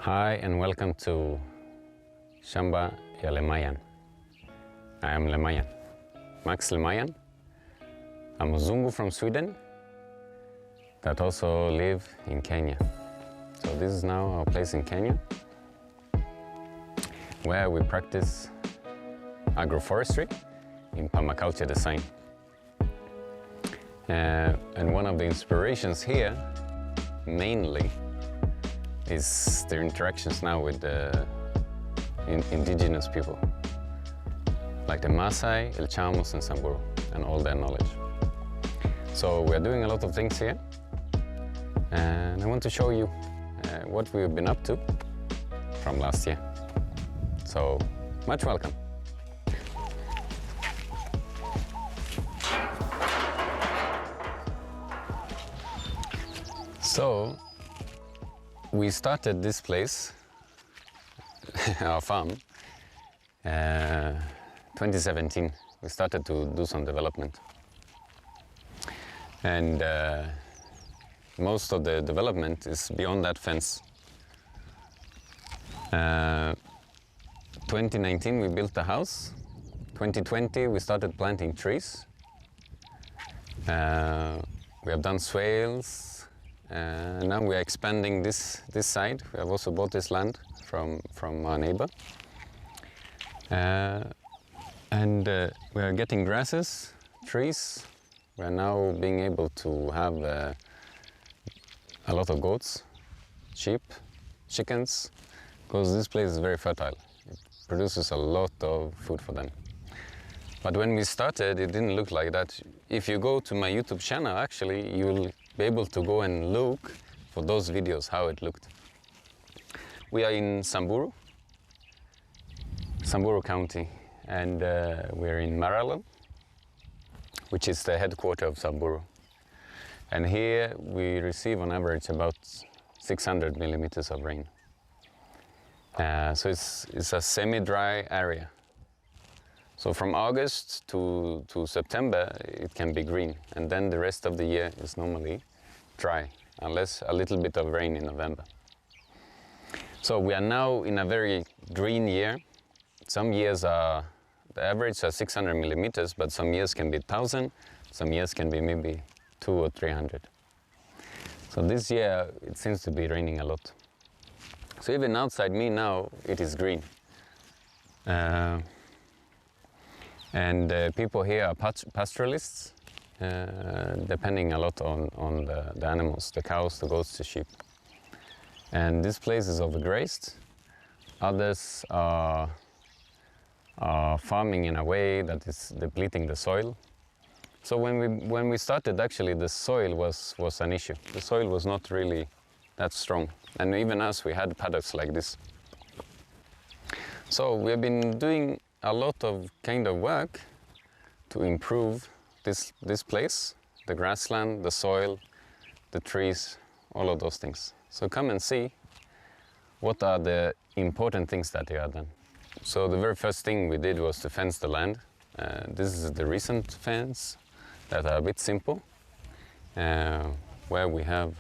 Hi and welcome to Shamba ja Lemayian. I am Lemayian, max.lemayian. I'm a Zungu from Sweden that also live in Kenya. So this is now our place in Kenya where we practice agroforestry in permaculture design. And one of the inspirations here mainly is their interactions now with the indigenous people, like the Maasai, El Chamos and Samburu, and all their knowledge. So we're doing a lot of things here, and I want to show you what we've been up to from last year. So, much welcome. So, we started this place, our farm, 2017. We started to do some development. And most of the development is beyond that fence. 2019 we built the house. 2020 we started planting trees. We have done swales. Now we are expanding this side. We have also bought this land from our neighbor. And we are getting grasses, trees. We are now being able to have a lot of goats, sheep, chickens, because this place is very fertile. It produces a lot of food for them. But when we started, it didn't look like that. If you go to my YouTube channel, actually, you'll be able to go and look for those videos, how it looked. We are in Samburu County, and we're in Maralal, which is the headquarters of Samburu. And here we receive on average about 600 millimeters of rain. So it's a semi-dry area. So from August to September it can be green, and then the rest of the year is normally dry, unless a little bit of rain in November. So we are now in a very green year. Some years are, the average are 600 millimeters, but some years can be 1,000, some years can be maybe 200 or 300. So this year it seems to be raining a lot. So even outside me now it is green. And people here are pastoralists, depending a lot on the animals, the cows, the goats, the sheep. And this place is overgrazed. Others are farming in a way that is depleting the soil. So when we started, actually the soil was an issue. The soil was not really that strong. And even us, we had paddocks like this. So we've been doing a lot of kind of work to improve this place, the grassland, the soil, the trees, all of those things. So come and see what are the important things that they are done. So the very first thing we did was to fence the land. This is the recent fence that are a bit simple, where we have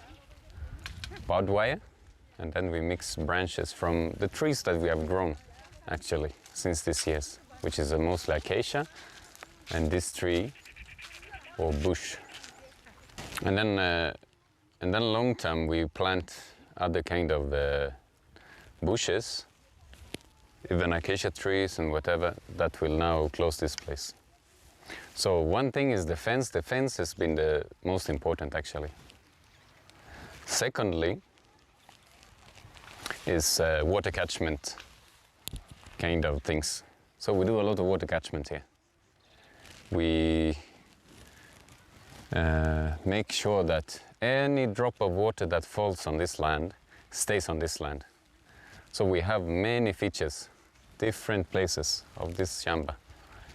barbed wire, and then we mix branches from the trees that we have grown actually since this year, which is mostly acacia and this tree or bush. And then long term we plant other kind of bushes, even acacia trees and whatever, that will now close this place. So one thing is the fence. The fence has been the most important actually. Secondly is water catchment kind of things. So we do a lot of water catchment here. We make sure that any drop of water that falls on this land stays on this land. So we have many features, different places of this Shamba.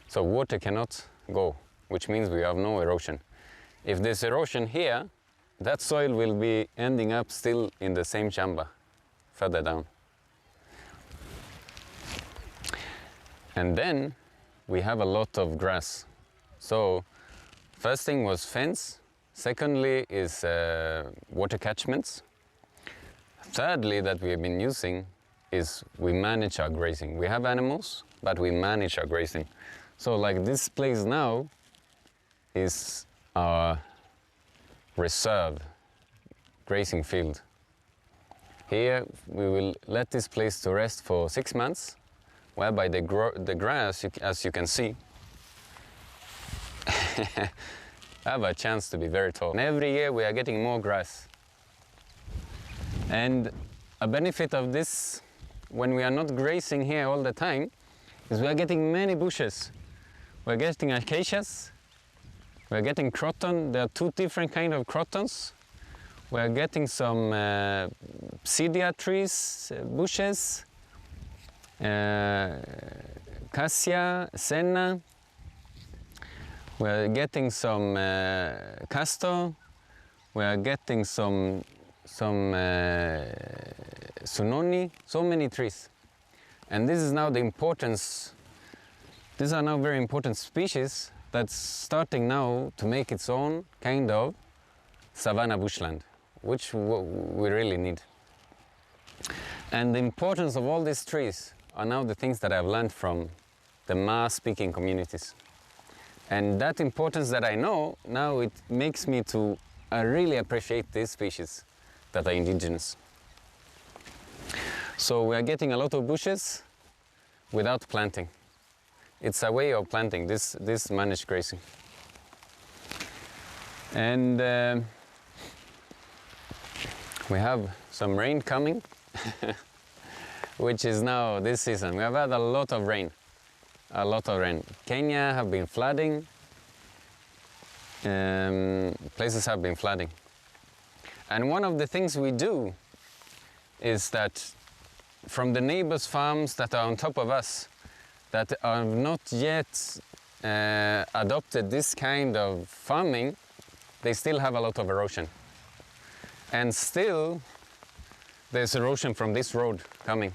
So water cannot go, which means we have no erosion. If there's erosion here, that soil will be ending up still in the same Shamba, further down. And then we have a lot of grass. So first thing was fence. Secondly is water catchments. Thirdly, that we have been using is we manage our grazing. We have animals, but we manage our grazing. So like this place now is our reserve grazing field. Here we will let this place to rest for 6 months, whereby the grass, as you can see, have a chance to be very tall. And every year we are getting more grass. And a benefit of this, when we are not grazing here all the time, is we are getting many bushes. We're getting acacias, we're getting croton. There are 2 different kinds of crotons. We're getting some psidia trees, bushes, cassia, senna. We're getting some castor. We're getting some sunoni, so many trees. And this is now the importance, these are now very important species that's starting now to make its own kind of savanna bushland, which we really need. And the importance of all these trees are now the things that I've learned from the Ma-speaking communities. And that importance that I know, now it makes me to really appreciate these species that are indigenous. So we are getting a lot of bushes without planting. It's a way of planting, this managed grazing. And we have some rain coming, which is now this season. We have had a lot of rain, a lot of rain. Kenya have been flooding, places have been flooding. And one of the things we do is that from the neighbors' farms that are on top of us, that are not yet adopted this kind of farming, they still have a lot of erosion. And still, there's erosion from this road coming.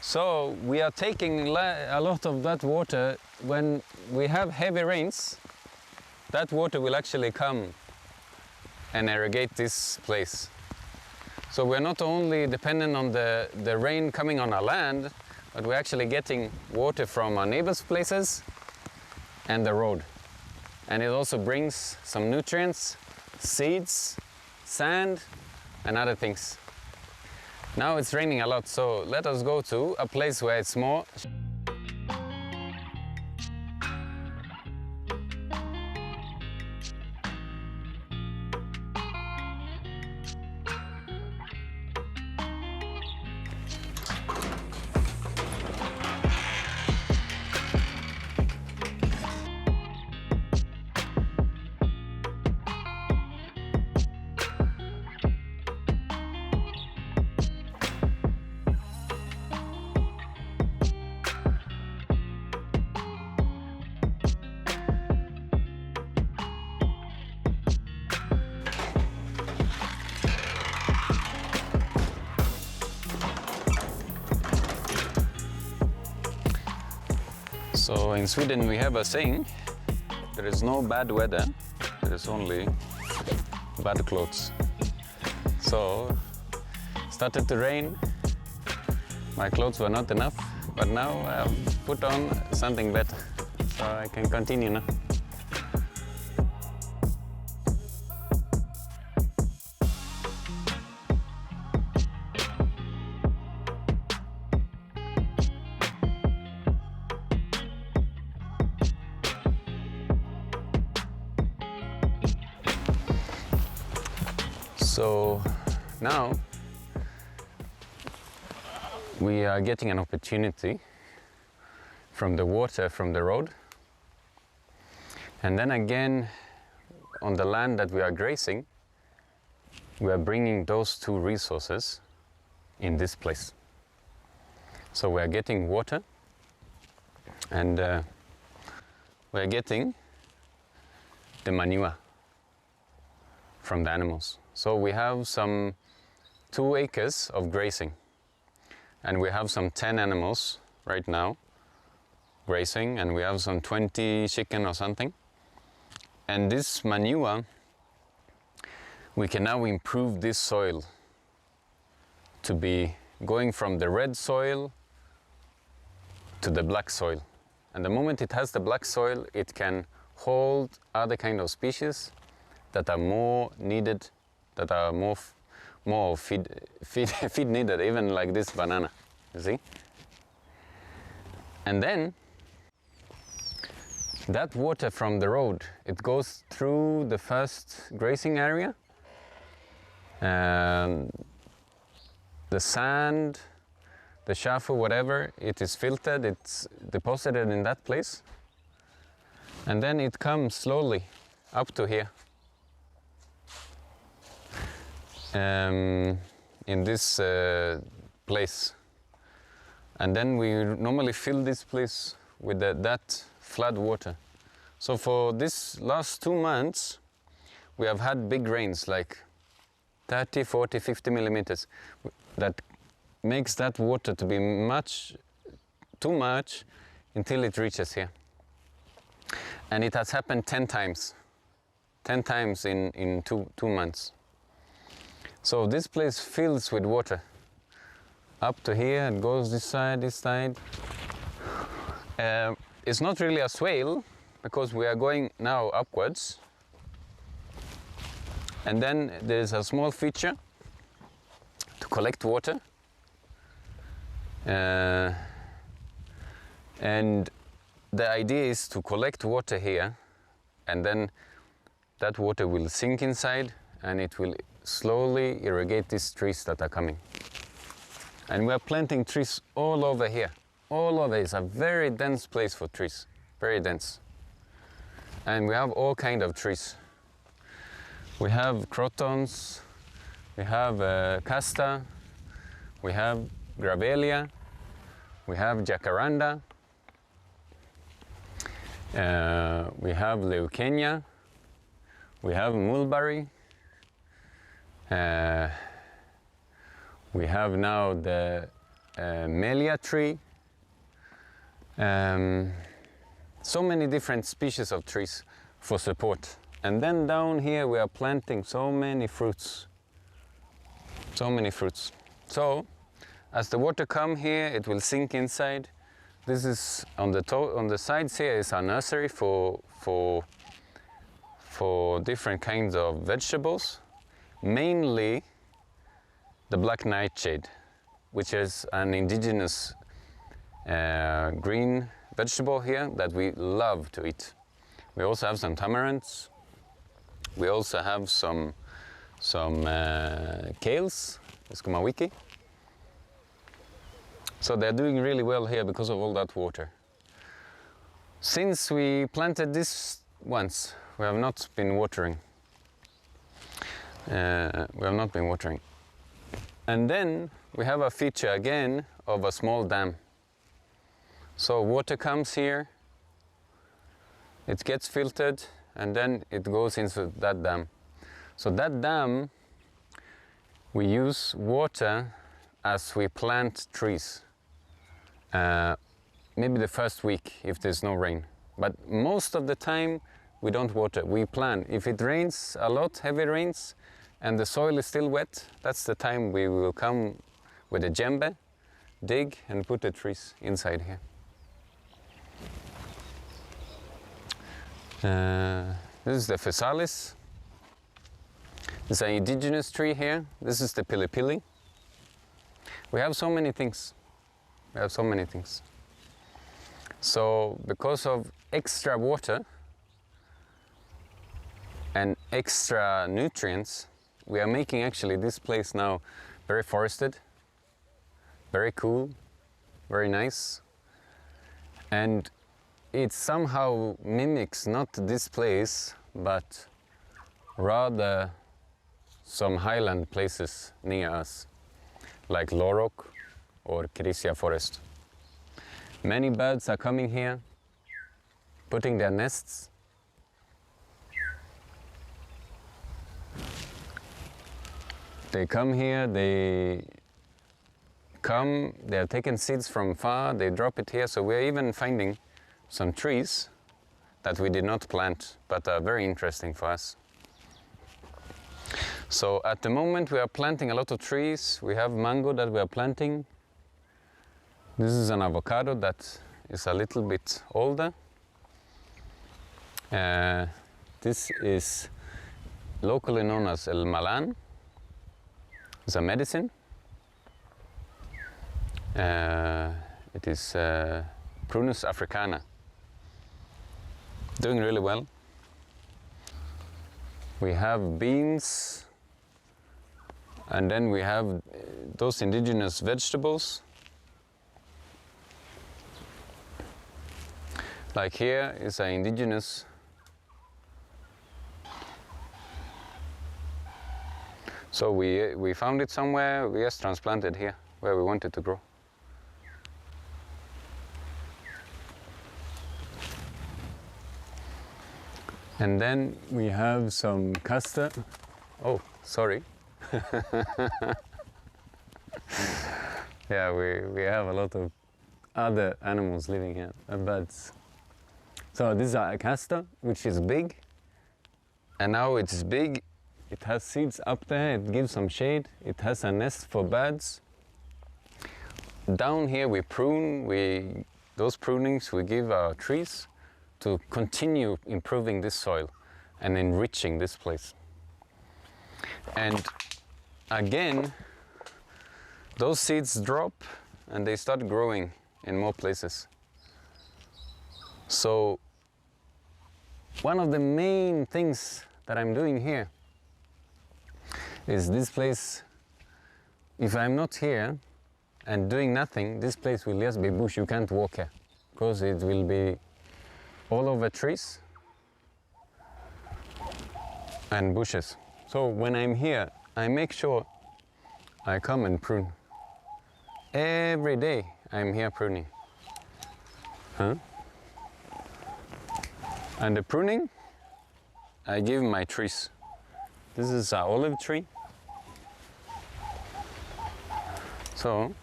So we are taking a lot of that water. When we have heavy rains, that water will actually come and irrigate this place. So we're not only dependent on the rain coming on our land, but we're actually getting water from our neighbors' places and the road. And it also brings some nutrients, seeds, sand, and other things. Now it's raining a lot, so let us go to a place where it's more. So in Sweden we have a saying, there is no bad weather, there is only bad clothes. So started to rain, my clothes were not enough, but now I've put on something better, so I can continue now. So now we are getting an opportunity from the water from the road, and then again on the land that we are grazing, we are bringing those 2 resources in this place. So we are getting water, and we are getting the manure from the animals. So we have some 2 acres of grazing, and we have some 10 animals right now grazing, and we have some 20 chicken or something. And this manure, we can now improve this soil to be going from the red soil to the black soil. And the moment it has the black soil, it can hold other kind of species that are more needed, that are more feed needed, even like this banana, you see? And then that water from the road, it goes through the first grazing area, and the sand, the chaff or whatever, it is filtered, it's deposited in that place, and then it comes slowly up to here. In this place. And then we normally fill this place with that flood water. So for this last 2 months, we have had big rains, like 30, 40, 50 millimeters. That makes that water to be too much until it reaches here. And it has happened 10 times. 10 times in two months. So this place fills with water. Up to here, it goes this side, this side. It's not really a swale, because we are going now upwards. And then there is a small feature to collect water. And the idea is to collect water here, and then that water will sink inside, and it will slowly irrigate these trees that are coming. And we are planting trees all over here. All over. It's a very dense place for trees, very dense. And we have all kind of trees. We have crotons, we have castor, we have gravelia, we have jacaranda, we have leucaena, we have mulberry, we have now the melia tree. So many different species of trees for support. And then down here we are planting so many fruits. So many fruits. So as the water comes here, it will sink inside. This is on the sides here is a nursery for different kinds of vegetables. Mainly the black nightshade, which is an indigenous green vegetable here that we love to eat. We also have some tamarinds. We also have some kales, eskumawiki. So they're doing really well here because of all that water. Since we planted this once, we have not been watering. And then we have a feature again of a small dam. So water comes here, it gets filtered, and then it goes into that dam. So that dam, we use water as we plant trees. Maybe the first week if there's no rain. But most of the time we don't water, we plant. If it rains a lot, heavy rains, and the soil is still wet, that's the time we will come with a djembe, dig and put the trees inside here. This is the physalis. It's an indigenous tree here. This is the pilipili. We have so many things. We have so many things. So because of extra water and extra nutrients, we are making actually this place now very forested, very cool, very nice. And it somehow mimics not this place, but rather some highland places near us, like Lorok or Krisia forest. Many birds are coming here, putting their nests. They come here, they are taking seeds from far, they drop it here, so we're even finding some trees that we did not plant, but are very interesting for us. So at the moment we are planting a lot of trees. We have mango that we are planting. This is an avocado that is a little bit older. This is locally known as Lemayian. It's a medicine. It is Prunus africana. Doing really well. We have beans, and then we have those indigenous vegetables. Like here is an indigenous. So we found it somewhere, we just transplanted here where we wanted to grow. And then we have some castor. Oh, sorry. Yeah, we have a lot of other animals living here, birds. So this is a castor, which is big. And now it's big. It has seeds up there, it gives some shade. It has a nest for birds. Down here we prune, those prunings we give our trees to continue improving this soil and enriching this place. And again, those seeds drop and they start growing in more places. So one of the main things that I'm doing here is this place, if I'm not here and doing nothing, this place will just be bush. You can't walk here because it will be all over trees and bushes. So when I'm here, I make sure I come and prune. Every day I'm here pruning. And the pruning, I give my trees. This is an olive tree. So,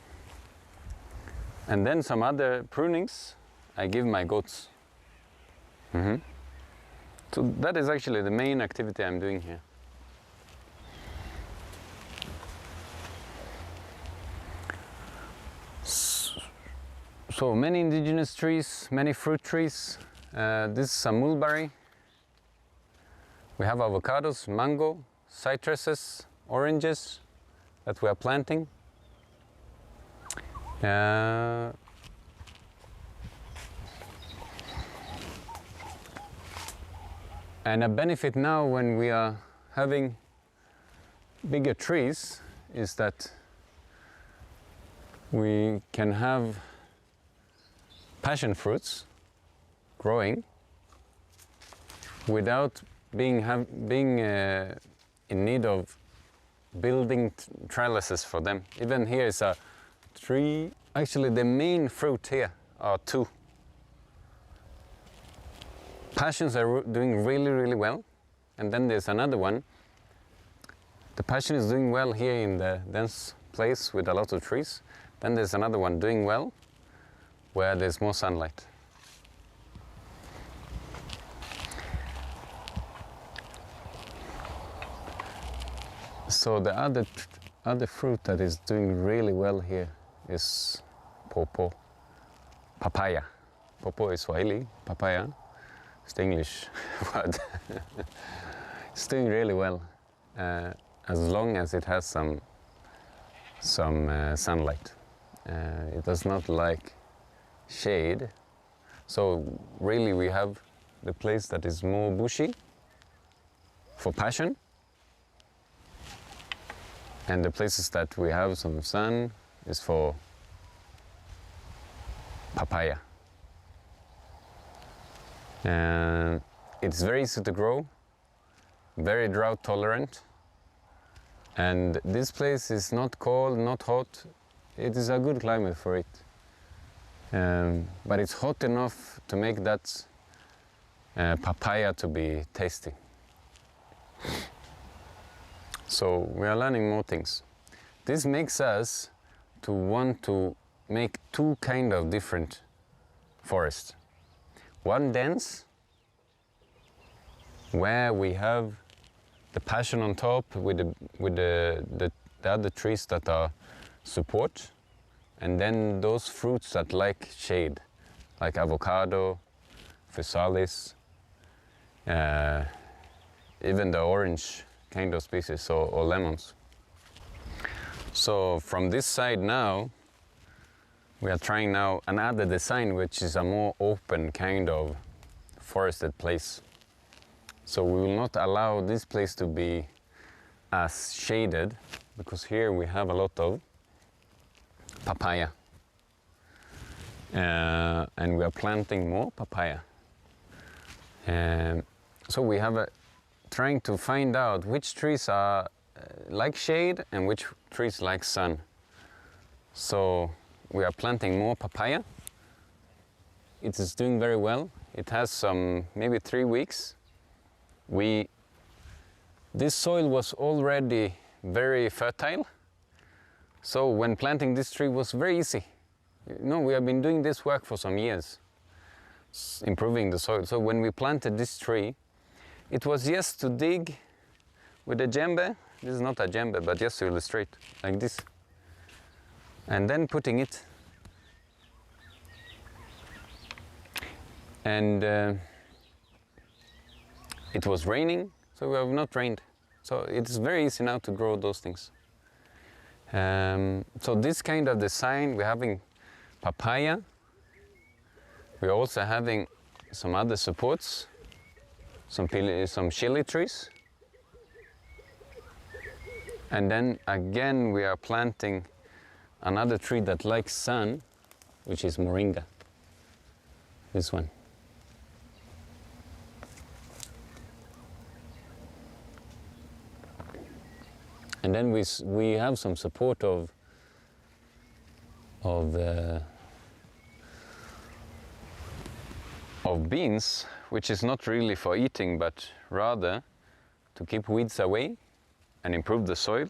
and then some other prunings I give my goats. So that is actually the main activity I'm doing here. So many indigenous trees, many fruit trees. This is a mulberry. We have avocados, mango, citruses, oranges that we are planting. And a benefit now when we are having bigger trees is that we can have passion fruits growing without being in need of building trellises for them. Even here is a tree. Actually, the main fruit here are two. Passions are doing really, really well. And then there's another one. The passion is doing well here in the dense place with a lot of trees. Then there's another one doing well where there's more sunlight. So the other fruit that is doing really well here is pawpaw, papaya. Pawpaw is Swahili, papaya. It's the English word. It's doing really well as long as it has some sunlight. It does not like shade. So really we have the place that is more bushy for passion, and the places that we have some sun is for papaya. And it's very easy to grow, very drought tolerant, and this place is not cold, not hot. It is a good climate for it, but it's hot enough to make that papaya to be tasty. So we are learning more things. This makes us to want to make two kind of different forests. One dense, where we have the passion on top with the other trees that are support, and then those fruits that like shade, like avocado, physalis, even the orange kind of species, or lemons. So from this side now, we are trying now another design which is a more open kind of forested place. So we will not allow this place to be as shaded, because here we have a lot of papaya. And we are planting more papaya. So we have trying to find out which trees are like shade and which trees like sun. So we are planting more papaya. It is doing very well. It has some maybe 3 weeks. This soil was already very fertile. So when planting this tree was very easy. You know, we have been doing this work for some years, improving the soil. So when we planted this tree, it was just to dig with a djembe. This is not a djembe, but just to illustrate, like this. And then putting it. And it was raining, so we have not rained. So it's very easy now to grow those things. So this kind of design, we're having papaya. We're also having some other supports, some chili trees. And then again we are planting another tree that likes sun, which is moringa. This one. And then we have some support of beans, which is not really for eating, but rather to keep weeds away and improve the soil.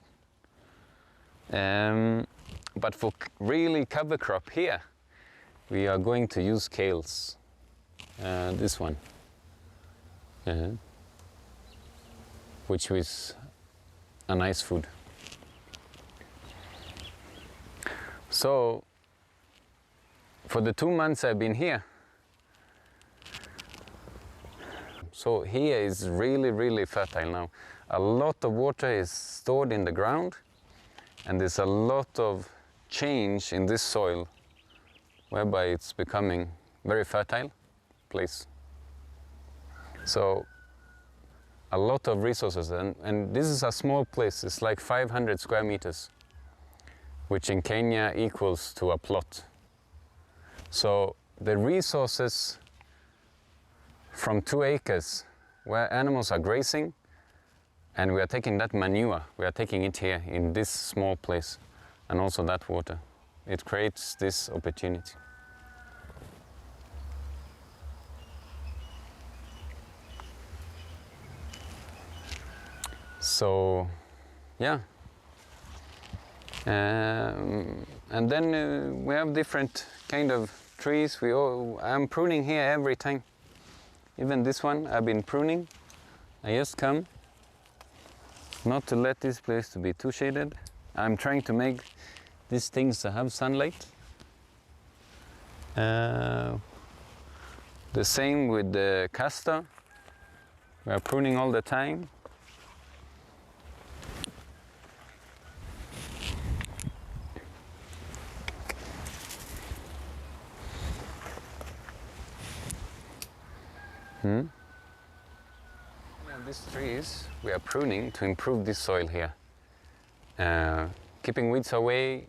But for really cover crop here, we are going to use kales. This one, which is a nice food. So for the 2 months I've been here, so here is really fertile now. A lot of water is stored in the ground, and there's a lot of change in this soil, whereby it's becoming very fertile place. So a lot of resources, and this is a small place. It's like 500 square meters, which in Kenya equals to a plot. So the resources from 2 acres where animals are grazing, and we are taking that manure, we are taking it here in this small place, and also that water. It creates this opportunity. So, yeah. And then we have different kind of trees. I'm pruning here every time. Even this one, I've been pruning. I just come, not to let this place to be too shaded. I'm trying to make these things to have sunlight. The same with the castor. We are pruning all the time. These trees we are pruning to improve this soil here, keeping weeds away,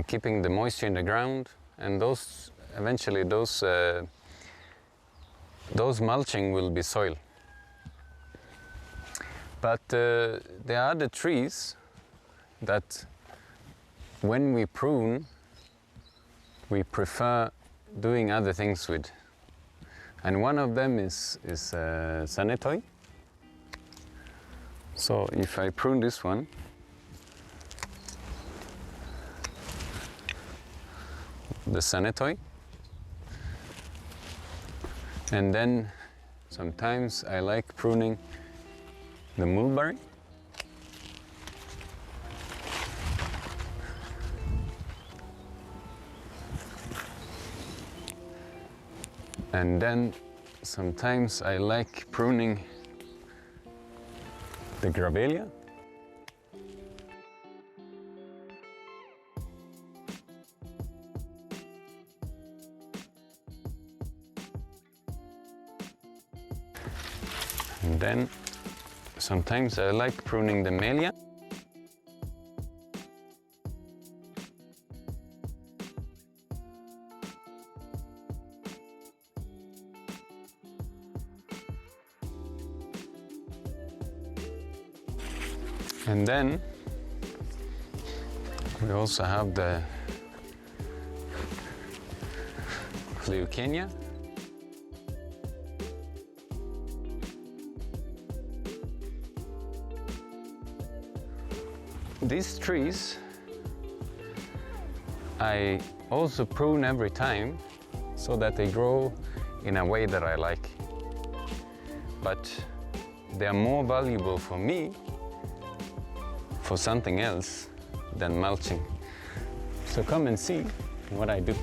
keeping the moisture in the ground, and those eventually those mulching will be soil. But there are other trees that when we prune, we prefer doing other things with. And one of them is sanetoi. So if I prune this one, the sanetoi, and then sometimes I like pruning the mulberry. And then sometimes I like pruning the gravelia. And then sometimes I like pruning the Melia. And then we also have the Leucaena. These trees I also prune every time so that they grow in a way that I like. But they are more valuable for me for something else than mulching. So come and see what I do.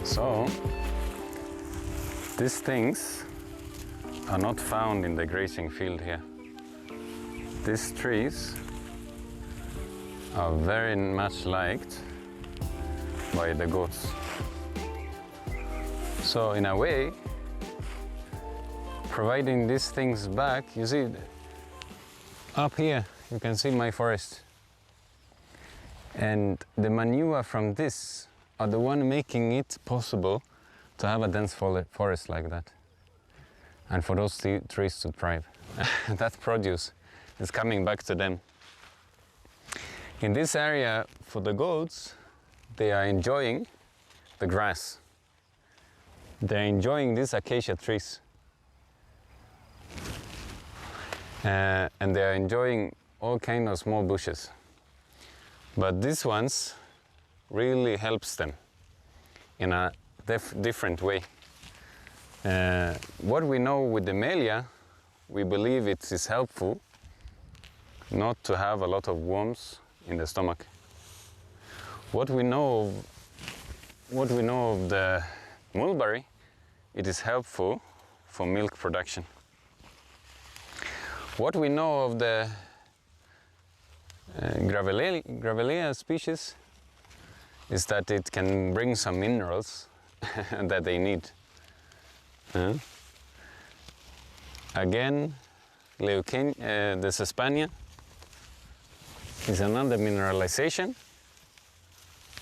So, these things are not found in the grazing field here. These trees are very much liked by the goats. So in a way, providing these things back, you see, up here you can see my forest. And the manure from this are the one making it possible to have a dense forest like that. And for those trees to thrive. That produce is coming back to them. In this area, for the goats, they are enjoying the grass. They're enjoying these acacia trees. And they're enjoying all kinds of small bushes. But these ones really helps them in a different way. What we know with the Melia, we believe it is helpful not to have a lot of worms in the stomach. What we know of the mulberry, it is helpful for milk production. What we know of the Gravelia species is that it can bring some minerals that they need. Again, the Sespania is another mineralization,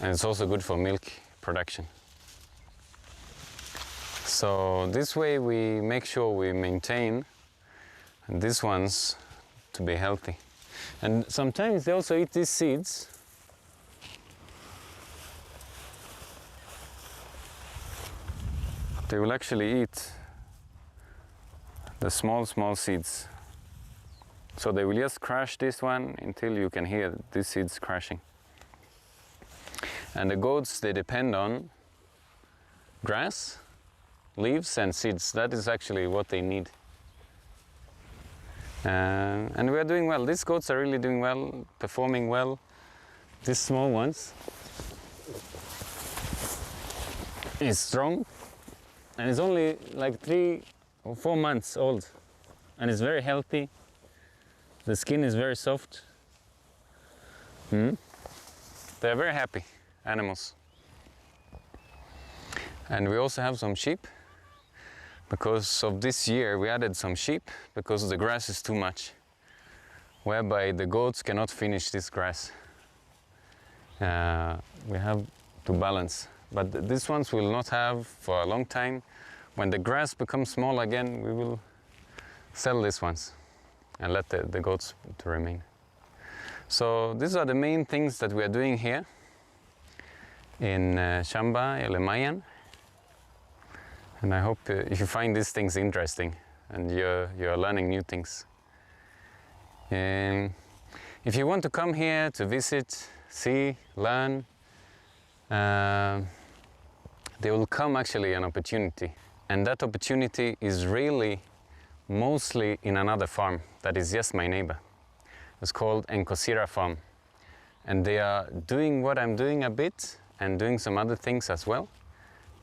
and it's also good for milk production. So this way we make sure we maintain these ones to be healthy. And sometimes they also eat these seeds. They will actually eat the small seeds. So they will just crush this one until you can hear these seeds crashing. And the goats, they depend on grass, leaves and seeds. That is actually what they need. And we are doing well. These goats are really doing well, performing well. These small ones is strong. And it's only like 3 or 4 months old, and it's very healthy. The skin is very soft. They're very happy animals. And we also have some sheep. Because of this year we added some sheep because the grass is too much, whereby the goats cannot finish this grass. We have to balance. But these ones will not have for a long time. When the grass becomes small again, we will sell these ones and let the goats to remain. So these are the main things that we are doing here in Shamba, Lemayian. And I hope if you find these things interesting and you're learning new things. If you want to come here to visit, see, learn, there will come actually an opportunity. And that opportunity is really mostly in another farm that is just my neighbor. It's called Encosira farm. And they are doing what I'm doing a bit and doing some other things as well,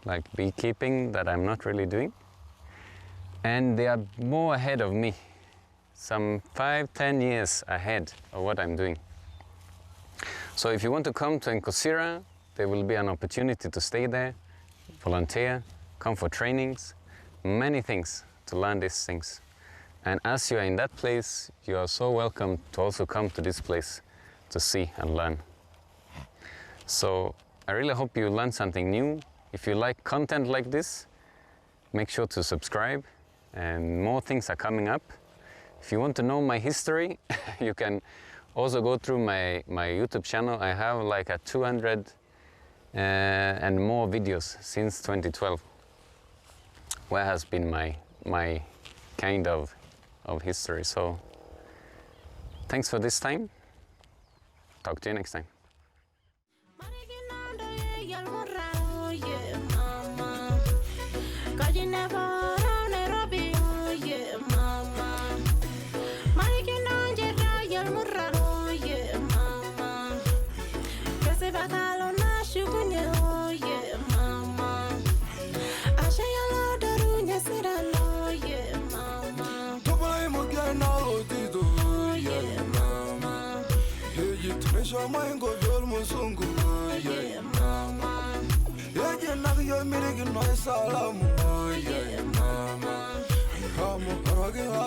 like beekeeping that I'm not really doing. And they are more ahead of me, some 5-10 years ahead of what I'm doing. So if you want to come to Encosira, there will be an opportunity to stay there, volunteer, come for trainings, many things to learn these things. And as you are in that place, you are so welcome to also come to this place to see and learn. So I really hope you learn something new. If you like content like this, make sure to subscribe, and more things are coming up. If you want to know my history, you can also go through my YouTube channel. I have like a 200 and more videos since 2012, where has been my kind of history. So thanks for this time. Talk to you next time.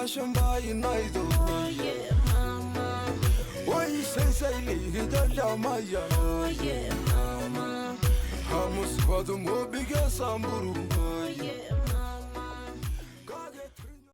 Shamba, why you say Lemayian Röing?